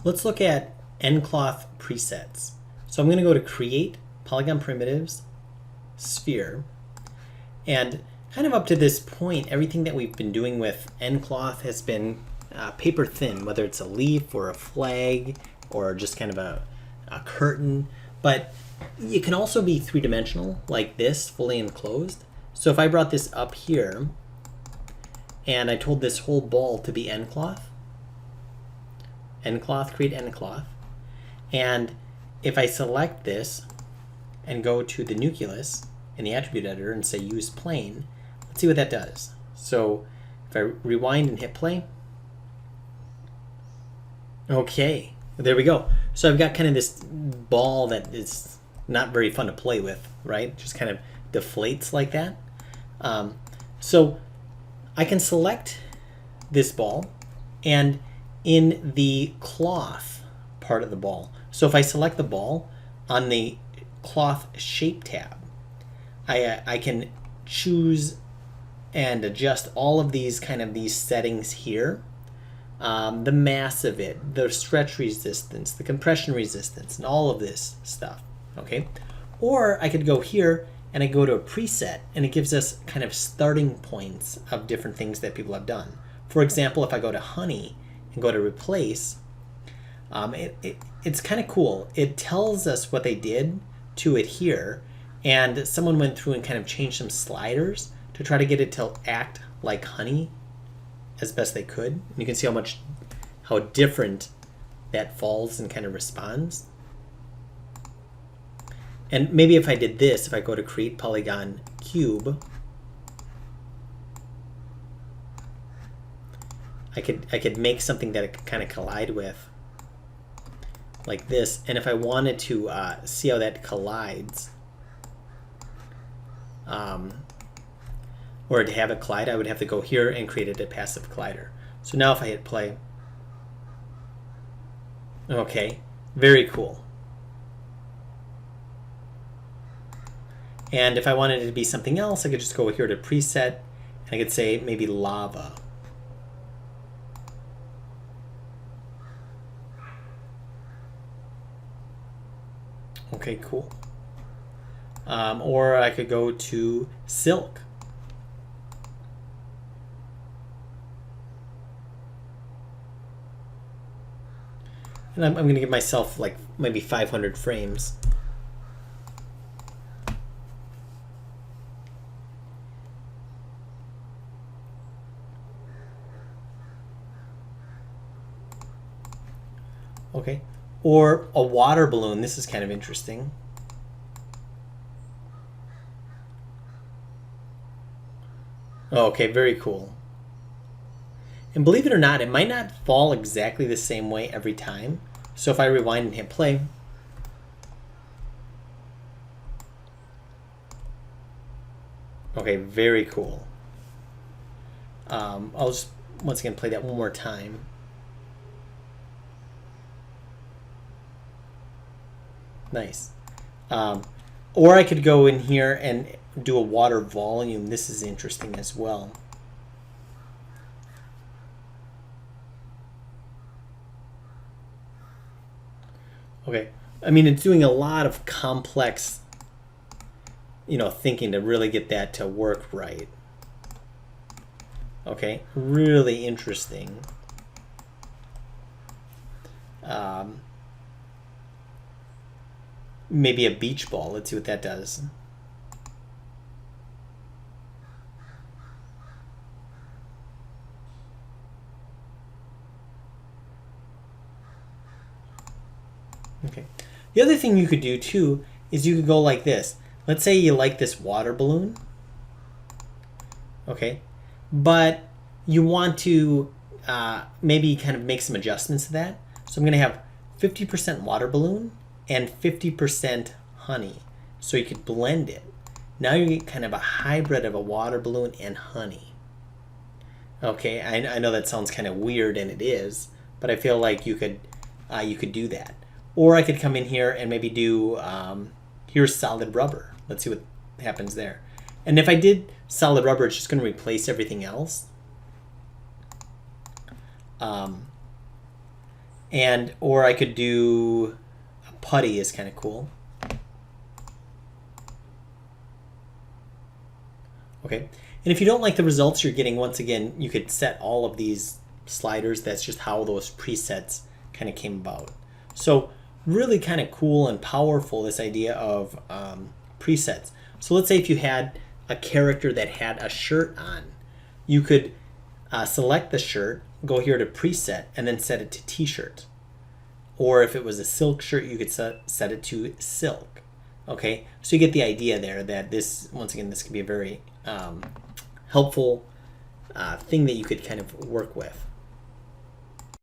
let's look at nCloth presets. So I'm going to go to Create, Polygon Primitives, Sphere, and kind of up to this point, everything that we've been doing with nCloth has been paper thin, whether it's a leaf or a flag or just kind of a curtain. But it can also be three-dimensional, like this, fully enclosed. So if I brought this up here and I told this whole ball to be nCloth, create nCloth, and if I select this and go to the nucleus in the attribute editor and say use plane, let's see what that does. So if I rewind and hit play, okay, there we go. So I've got kind of this ball that is not very fun to play with, right? Just kind of deflates like that. So I can select this ball, and in the cloth part of the ball, so if I select the ball on the cloth shape tab, I can choose and adjust all of these these settings here. The mass of it, the stretch resistance, the compression resistance, and all of this stuff, okay? Or I could go here and I go to a preset, and it gives us kind of starting points of different things that people have done. For example, if I go to honey and go to replace, it's kind of cool. It tells us what they did to it here, and someone went through and kind of changed some sliders to try to get it to act like honey as best they could. And you can see how different that falls and kind of responds. And maybe if I did this, if I go to create polygon cube, I could make something that it could kind of collide with, like this. And if I wanted to see how that collides, or to have it collide, I would have to go here and create a passive collider. So now if I hit play, okay, very cool. And if I wanted it to be something else, I could just go here to preset, and I could say maybe lava. Okay, cool. Or I could go to silk. And I'm going to give myself like maybe 500 frames. Okay. Or a water balloon. This is kind of interesting. Okay, very cool. And believe it or not, it might not fall exactly the same way every time. So if I rewind and hit play, okay, very cool. I'll just once again play that one more time. Nice. Or I could go in here and do a water volume. This is interesting as well. Okay, I mean, it's doing a lot of complex, thinking to really get that to work right. Okay, really interesting. Maybe a beach ball. Let's see what that does. Okay. The other thing you could do too is you could go like this. Let's say you like this water balloon. Okay. But you want to maybe kind of make some adjustments to that. So I'm going to have 50% water balloon and 50% honey. So you could blend it. Now you get kind of a hybrid of a water balloon and honey. Okay, I know that sounds kind of weird, and it is, but I feel like you could do that. Or I could come in here and maybe do, here's solid rubber. Let's see what happens there. And if I did solid rubber, it's just going to replace everything else. And or I could do a putty is kind of cool. Okay, and if you don't like the results you're getting, once again, you could set all of these sliders. That's just how those presets kind of came about. So really kind of cool and powerful, this idea of presets. So let's say if you had a character that had a shirt on, you could select the shirt, go here to preset, and then set it to t-shirt. Or if it was a silk shirt, you could set it to silk. Okay, so you get the idea there that this, once again, this can be a very helpful thing that you could kind of work with.